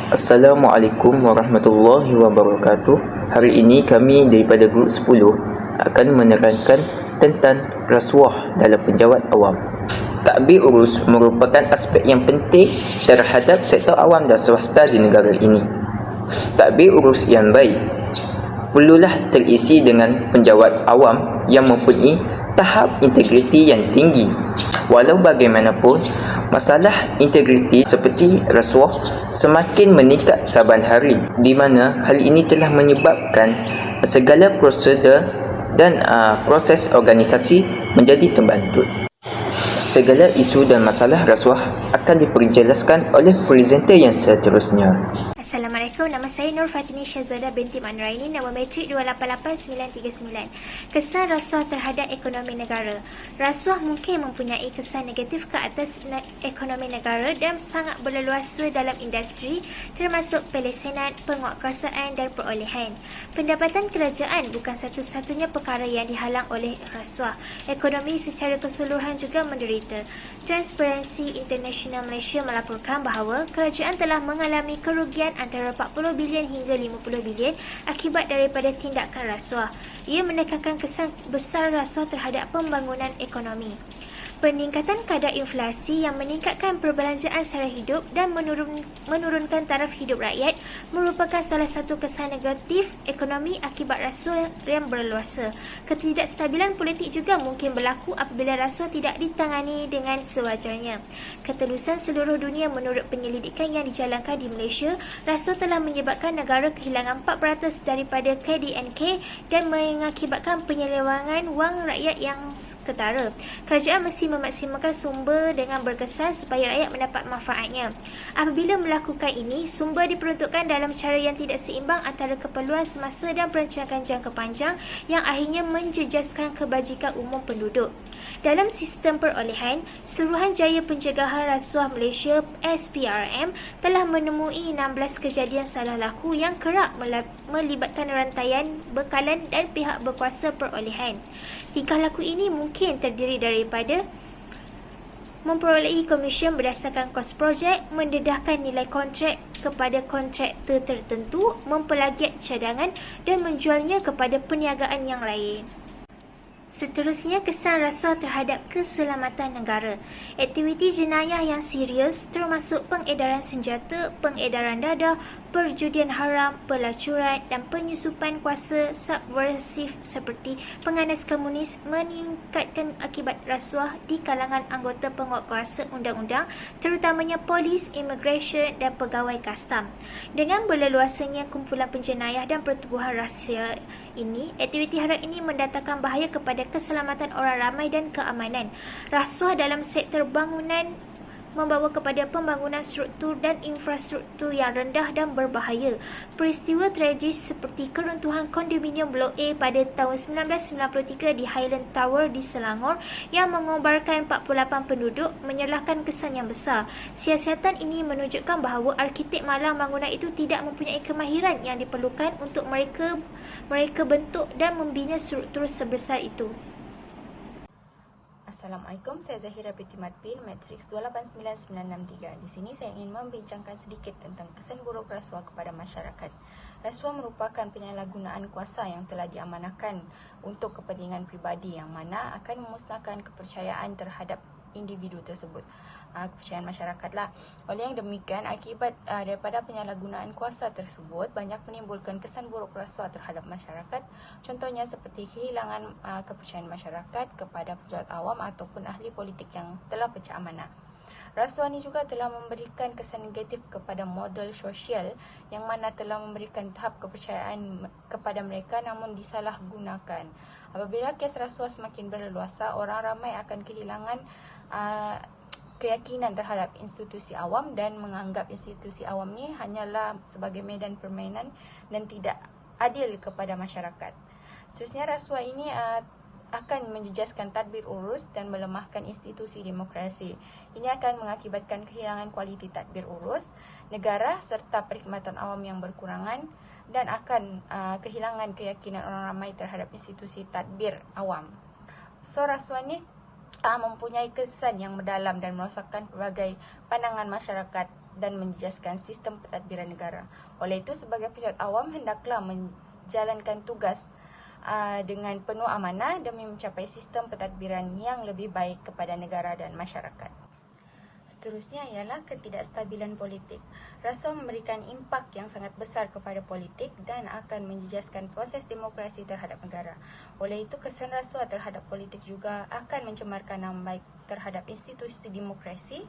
Assalamualaikum warahmatullahi wabarakatuh. Hari ini kami daripada grup 10 akan menerangkan tentang rasuah dalam penjawat awam. Tadbir urus merupakan aspek yang penting terhadap sektor awam dan swasta di negara ini. Tadbir urus yang baik perlulah terisi dengan penjawat awam yang mempunyai tahap integriti yang tinggi. Walau bagaimanapun, masalah integriti seperti rasuah semakin meningkat saban hari, di mana hal ini telah menyebabkan segala prosedur dan proses organisasi menjadi terbantut. Segala isu dan masalah rasuah akan diperjelaskan oleh presenter yang seterusnya. Assalamualaikum, nama saya Nur Fatini Syahzada binti Mak Nuraini, nama matrik 288939. Kesan rasuah terhadap ekonomi negara. Rasuah mungkin mempunyai kesan negatif ke atas ekonomi negara dan sangat berleluasa dalam industri termasuk pelesenan, penguatkuasaan dan perolehan. Pendapatan kerajaan bukan satu-satunya perkara yang dihalang oleh rasuah. Ekonomi secara keseluruhan juga menderita. Transparency International Malaysia melaporkan bahawa kerajaan telah mengalami kerugian antara 40 bilion hingga 50 bilion akibat daripada tindakan rasuah. Ia menekankan kesan besar rasuah terhadap pembangunan ekonomi. Peningkatan kadar inflasi yang meningkatkan perbelanjaan sara hidup dan menurunkan taraf hidup rakyat merupakan salah satu kesan negatif ekonomi akibat rasuah yang berleluasa. Ketidakstabilan politik juga mungkin berlaku apabila rasuah tidak ditangani dengan sewajarnya. Ketelusan seluruh dunia menurut penyelidikan yang dijalankan di Malaysia, rasuah telah menyebabkan negara kehilangan 4% daripada KDNK dan mengakibatkan penyelewangan wang rakyat yang ketara. Kerajaan mesti memaksimalkan sumber dengan berkesan supaya rakyat mendapat manfaatnya. Apabila melakukan ini, sumber diperuntukkan dalam cara yang tidak seimbang antara keperluan semasa dan perancangan jangka panjang yang akhirnya menjejaskan kebajikan umum penduduk. Dalam sistem perolehan, Suruhanjaya Pencegahan Rasuah Malaysia SPRM telah menemui 16 kejadian salah laku yang kerap melibatkan rantaian bekalan dan pihak berkuasa perolehan. Tingkah laku ini mungkin terdiri daripada memperolehi komisen berdasarkan kos projek, mendedahkan nilai kontrak kepada kontraktor tertentu, mempelagiat cadangan dan menjualnya kepada perniagaan yang lain. Seterusnya, kesan rasuah terhadap keselamatan negara. Aktiviti jenayah yang serius termasuk pengedaran senjata, pengedaran dadah, perjudian haram, pelacuran dan penyusupan kuasa subversif seperti penganas komunis meningkatkan akibat rasuah di kalangan anggota penguatkuasa undang-undang, terutamanya polis, imigresen dan pegawai kastam. Dengan berleluasanya kumpulan penjenayah dan pertubuhan rahsia ini, aktiviti haram ini mendatangkan bahaya kepada keselamatan orang ramai dan keamanan. Rasuah dalam sektor bangunan membawa kepada pembangunan struktur dan infrastruktur yang rendah dan berbahaya. Peristiwa tragis seperti keruntuhan kondominium Blok A pada tahun 1993 di Highland Tower di Selangor yang mengobarkan 48 penduduk menyerlahkan kesan yang besar. Siasatan ini menunjukkan bahawa arkitek malang bangunan itu tidak mempunyai kemahiran yang diperlukan untuk mereka bentuk dan membina struktur sebesar itu. Assalamualaikum, saya Zahira binti Matpin, matriks 289963. Di sini saya ingin membincangkan sedikit tentang kesan buruk rasuah kepada masyarakat. Rasuah merupakan penyalahgunaan kuasa yang telah diamanahkan untuk kepentingan pribadi yang mana akan memusnahkan kepercayaan terhadap individu tersebut, kepercayaan masyarakat lah. Oleh yang demikian, akibat daripada penyalahgunaan kuasa tersebut banyak menimbulkan kesan buruk rasuah terhadap masyarakat. Contohnya seperti kehilangan kepercayaan masyarakat kepada pejabat awam ataupun ahli politik yang telah pecah amanah. Rasuah ini juga telah memberikan kesan negatif kepada model sosial yang mana telah memberikan tahap kepercayaan kepada mereka namun disalahgunakan. Apabila kes rasuah semakin berleluasa, orang ramai akan kehilangan keyakinan terhadap institusi awam dan menganggap institusi awam ni hanyalah sebagai medan permainan dan tidak adil kepada masyarakat. Seterusnya, rasuah ini akan menjejaskan tadbir urus dan melemahkan institusi demokrasi. Ini akan mengakibatkan kehilangan kualiti tadbir urus negara serta perkhidmatan awam yang berkurangan dan akan kehilangan keyakinan orang ramai terhadap institusi tadbir awam. So, rasuah ni mempunyai kesan yang mendalam dan merosakkan pelbagai pandangan masyarakat dan menjejaskan sistem pentadbiran negara. Oleh itu, sebagai pejabat awam hendaklah menjalankan tugas dengan penuh amanah demi mencapai sistem pentadbiran yang lebih baik kepada negara dan masyarakat. Seterusnya ialah ketidakstabilan politik. Rasuah memberikan impak yang sangat besar kepada politik dan akan menjejaskan proses demokrasi terhadap negara. Oleh itu, kesan rasuah terhadap politik juga akan mencemarkan nama baik terhadap institusi demokrasi,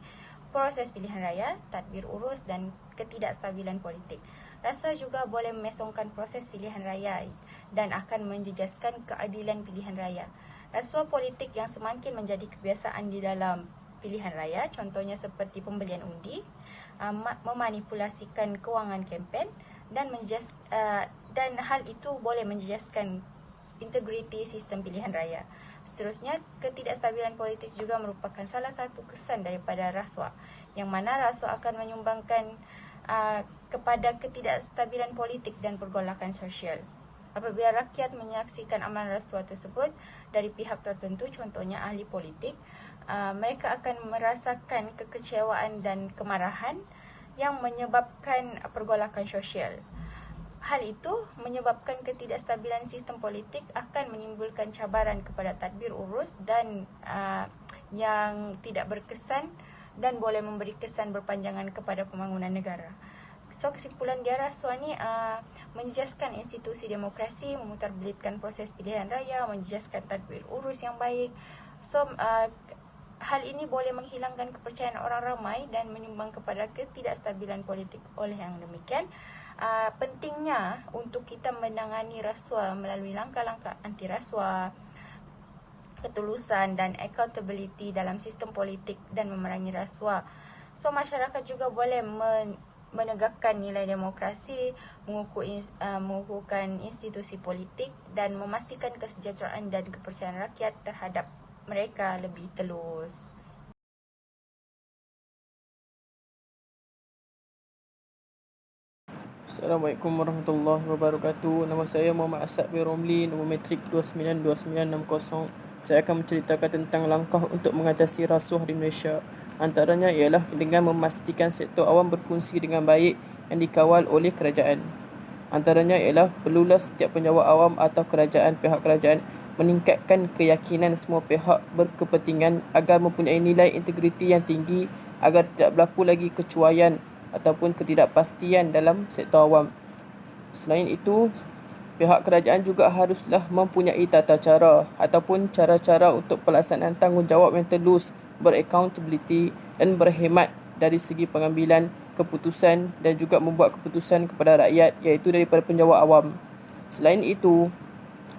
proses pilihan raya, tadbir urus dan ketidakstabilan politik. Rasuah juga boleh memesongkan proses pilihan raya dan akan menjejaskan keadilan pilihan raya. Rasuah politik yang semakin menjadi kebiasaan di dalam pilihan raya, contohnya seperti pembelian undi, memanipulasikan kewangan kempen dan hal itu boleh menjejaskan integriti sistem pilihan raya. Seterusnya, ketidakstabilan politik juga merupakan salah satu kesan daripada rasuah, yang mana rasuah akan menyumbangkan kepada ketidakstabilan politik dan pergolakan sosial. Apabila rakyat menyaksikan amalan rasuah tersebut dari pihak tertentu, contohnya ahli politik, mereka akan merasakan kekecewaan dan kemarahan yang menyebabkan pergolakan sosial. Hal itu menyebabkan ketidakstabilan sistem politik akan menimbulkan cabaran kepada tadbir urus dan yang tidak berkesan dan boleh memberi kesan berpanjangan kepada pembangunan negara. So, kesimpulan dia, rasuah ni menjejaskan institusi demokrasi, memutarbelitkan proses pilihan raya, menjejaskan tadbir urus yang baik. So, hal ini boleh menghilangkan kepercayaan orang ramai dan menyumbang kepada ketidakstabilan politik. Oleh yang demikian, pentingnya untuk kita menangani rasuah melalui langkah-langkah anti rasuah, ketulusan dan accountability dalam sistem politik dan memerangi rasuah. So, masyarakat juga boleh menegakkan nilai demokrasi, mengukuhkan institusi politik dan memastikan kesejahteraan dan kepercayaan rakyat terhadap mereka lebih telus. Assalamualaikum warahmatullahi wabarakatuh. Nama saya Muhammad Asad bin Romli, nombor matrik 292960. Saya akan menceritakan tentang langkah untuk mengatasi rasuah di Malaysia. Antaranya ialah dengan memastikan sektor awam berfungsi dengan baik yang dikawal oleh kerajaan. Antaranya ialah perlulah setiap penjawat awam atau pihak kerajaan meningkatkan keyakinan semua pihak berkepentingan agar mempunyai nilai integriti yang tinggi agar tidak berlaku lagi kecuaian ataupun ketidakpastian dalam sektor awam. Selain itu, pihak kerajaan juga haruslah mempunyai tata cara ataupun cara-cara untuk pelaksanaan tanggungjawab yang telus, beraccountability dan berhemat dari segi pengambilan keputusan dan juga membuat keputusan kepada rakyat, iaitu daripada penjawat awam. Selain itu,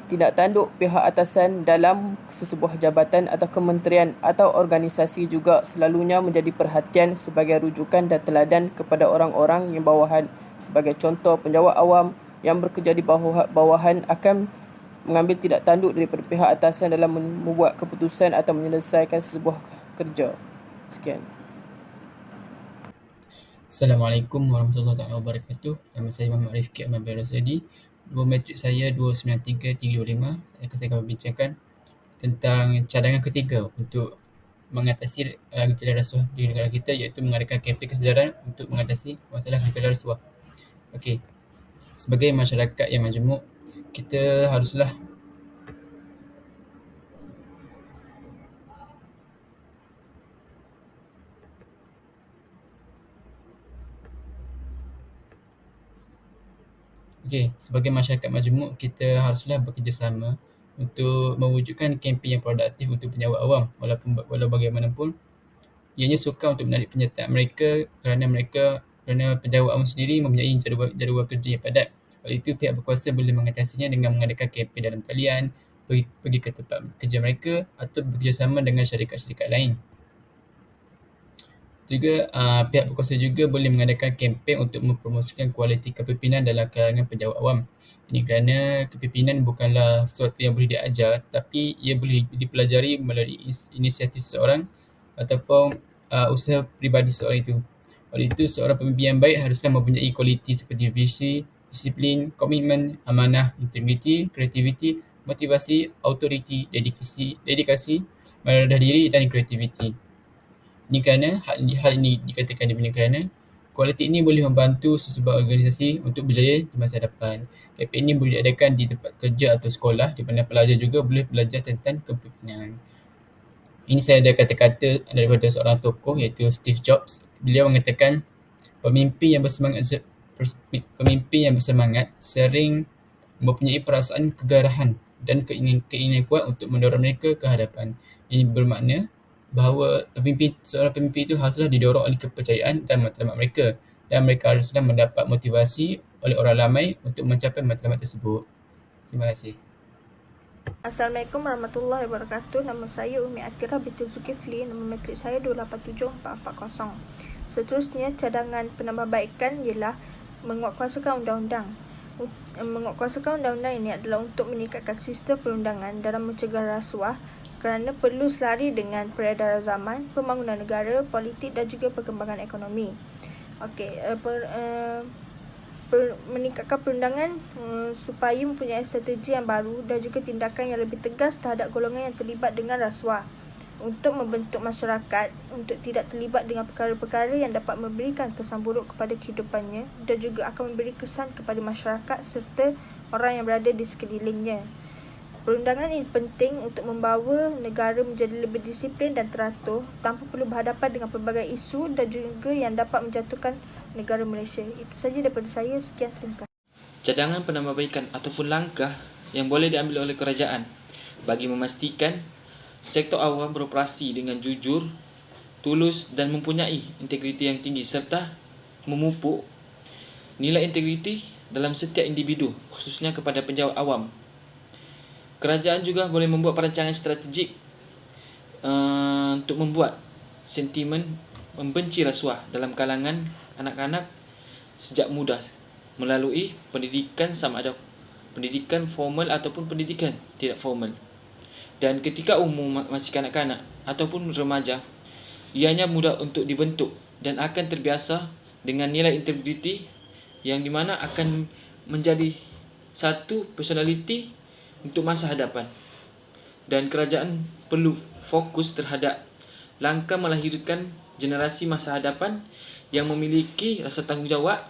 tindak tanduk pihak atasan dalam sesebuah jabatan atau kementerian atau organisasi juga selalunya menjadi perhatian sebagai rujukan dan teladan kepada orang-orang yang bawahan. Sebagai contoh, penjawat awam yang bekerja di bawahan akan mengambil tindak tanduk daripada pihak atasan dalam membuat keputusan atau menyelesaikan sesebuah kerja. Sekian. Assalamualaikum warahmatullahi wabarakatuh. Nama saya Muhammad Rifki Ahmad bin Rosadi. Nombor matrik saya 293325. Saya akan membincangkan tentang cadangan ketiga untuk mengatasi gejala rasuah di negara kita, iaitu mengadakan kempen kesedaran untuk mengatasi masalah gejala rasuah. Okey. Sebagai masyarakat yang majmuk, kita haruslah sebagai masyarakat majmuk, kita haruslah bekerjasama untuk mewujudkan kempen yang produktif untuk penjawat awam, walau bagaimanapun ianya sukar untuk menarik penyertaan mereka kerana penjawat awam sendiri mempunyai jadual kerja yang padat. Oleh itu, pihak berkuasa boleh mengatasinya dengan mengadakan kempen dalam talian, pergi ke tempat kerja mereka atau bekerjasama dengan syarikat-syarikat lain. Juga pihak berkuasa juga boleh mengadakan kempen untuk mempromosikan kualiti kepimpinan dalam kalangan penjawat awam. Ini kerana kepimpinan bukanlah sesuatu yang boleh diajar, tapi ia boleh dipelajari melalui inisiatif seseorang ataupun usaha peribadi seorang itu. Oleh itu, seorang pemimpin yang baik haruslah mempunyai kualiti seperti visi, disiplin, komitmen, amanah, integriti, kreativiti, motivasi, autoriti, dedikasi, merendah diri dan kreativiti. Ini kerana hal ini dikatakan demikian kerana Kualiti ini boleh membantu sesebuah organisasi untuk berjaya di masa depan. Kempen ini boleh diadakan di tempat kerja atau sekolah di mana pelajar juga boleh belajar tentang kepimpinan. Ini saya ada kata-kata daripada seorang tokoh iaitu Steve Jobs. Beliau mengatakan pemimpin yang bersemangat sering mempunyai perasaan kegarahan dan keinginan kuat untuk mendorong mereka ke hadapan. Ini bermakna bahawa seorang pemimpin itu haruslah didorong oleh kepercayaan dan matlamat mereka, dan mereka haruslah mendapat motivasi oleh orang ramai untuk mencapai matlamat tersebut. Terima kasih. Assalamualaikum warahmatullahi wabarakatuh. Nama saya Umi Atira binti Zulkifli. Nombor matrik saya 287440. Seterusnya, cadangan penambahbaikan ialah menguatkuasakan undang-undang. Menguatkuasakan undang-undang ini adalah untuk meningkatkan sistem perundangan dalam mencegah rasuah kerana perlu selari dengan peredaran zaman, pembangunan negara, politik dan juga perkembangan ekonomi. Meningkatkan perundangan supaya mempunyai strategi yang baru dan juga tindakan yang lebih tegas terhadap golongan yang terlibat dengan rasuah, untuk membentuk masyarakat untuk tidak terlibat dengan perkara-perkara yang dapat memberikan kesan buruk kepada kehidupannya dan juga akan memberi kesan kepada masyarakat serta orang yang berada di sekelilingnya. Perundangan ini penting untuk membawa negara menjadi lebih disiplin dan teratur tanpa perlu berhadapan dengan pelbagai isu dan juga yang dapat menjatuhkan negara Malaysia. Itu sahaja daripada saya. Sekian, terima kasih. Cadangan penambahbaikan ataupun langkah yang boleh diambil oleh kerajaan bagi memastikan sektor awam beroperasi dengan jujur, tulus dan mempunyai integriti yang tinggi serta memupuk nilai integriti dalam setiap individu, khususnya kepada penjawat awam. Kerajaan juga boleh membuat perancangan strategik untuk membuat sentimen membenci rasuah dalam kalangan anak-anak sejak muda melalui pendidikan, sama ada pendidikan formal ataupun pendidikan tidak formal. Dan ketika umur masih kanak-kanak ataupun remaja, ianya mudah untuk dibentuk dan akan terbiasa dengan nilai integriti yang dimana akan menjadi satu personaliti untuk masa hadapan. Dan kerajaan perlu fokus terhadap langkah melahirkan generasi masa hadapan yang memiliki rasa tanggungjawab,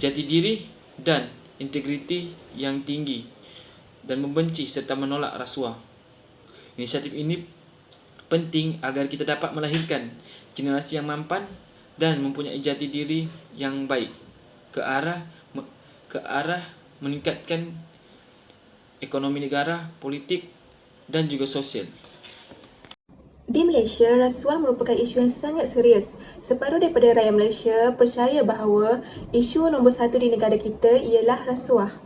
jati diri dan integriti yang tinggi dan membenci serta menolak rasuah. Inisiatif ini penting agar kita dapat melahirkan generasi yang mampan dan mempunyai jati diri yang baik ke arah meningkatkan ekonomi negara, politik dan juga sosial. Di Malaysia, rasuah merupakan isu yang sangat serius. Separuh daripada rakyat Malaysia percaya bahawa isu nombor satu di negara kita ialah rasuah.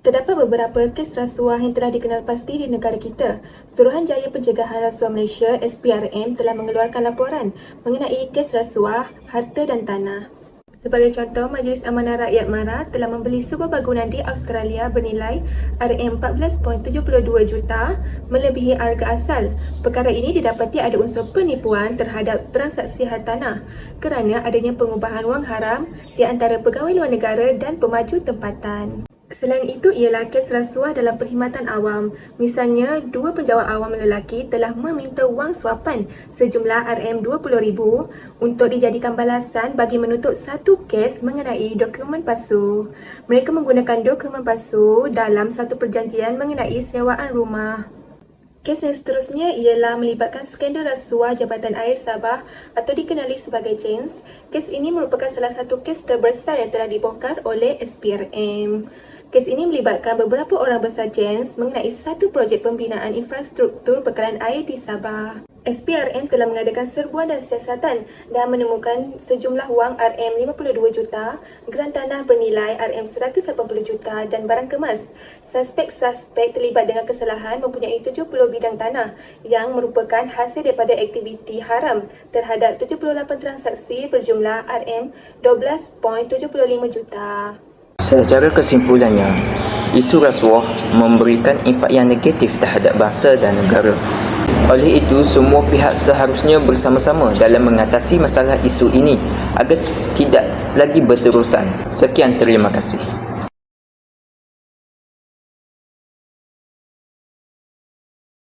Terdapat beberapa kes rasuah yang telah dikenal pasti di negara kita. Suruhanjaya Pencegahan Rasuah Malaysia (SPRM) telah mengeluarkan laporan mengenai kes rasuah, harta dan tanah. Sebagai contoh, Majlis Amanah Rakyat MARA telah membeli sebuah bangunan di Australia bernilai RM14.72 juta melebihi harga asal. Perkara ini didapati ada unsur penipuan terhadap transaksi hartanah kerana adanya pengubahan wang haram di antara pegawai luar negara dan pemaju tempatan. Selain itu ialah kes rasuah dalam perkhidmatan awam. Misalnya, dua penjawat awam lelaki telah meminta wang suapan sejumlah RM20,000 untuk dijadikan balasan bagi menutup satu kes mengenai dokumen palsu. Mereka menggunakan dokumen palsu dalam satu perjanjian mengenai sewaan rumah. Kes yang seterusnya ialah melibatkan skandal rasuah Jabatan Air Sabah atau dikenali sebagai JANS. Kes ini merupakan salah satu kes terbesar yang telah dibongkar oleh SPRM. Kes ini melibatkan beberapa orang besar JANS mengenai satu projek pembinaan infrastruktur bekalan air di Sabah. SPRM telah mengadakan serbuan dan siasatan dan menemukan sejumlah wang RM52 juta, geran tanah bernilai RM180 juta dan barang kemas. Suspek-suspek terlibat dengan kesalahan mempunyai 70 bidang tanah yang merupakan hasil daripada aktiviti haram terhadap 78 transaksi berjumlah RM12.75 juta. Secara kesimpulannya, isu rasuah memberikan impak yang negatif terhadap bangsa dan negara. Oleh itu, semua pihak seharusnya bersama-sama dalam mengatasi masalah isu ini agar tidak lagi berterusan. Sekian, terima kasih.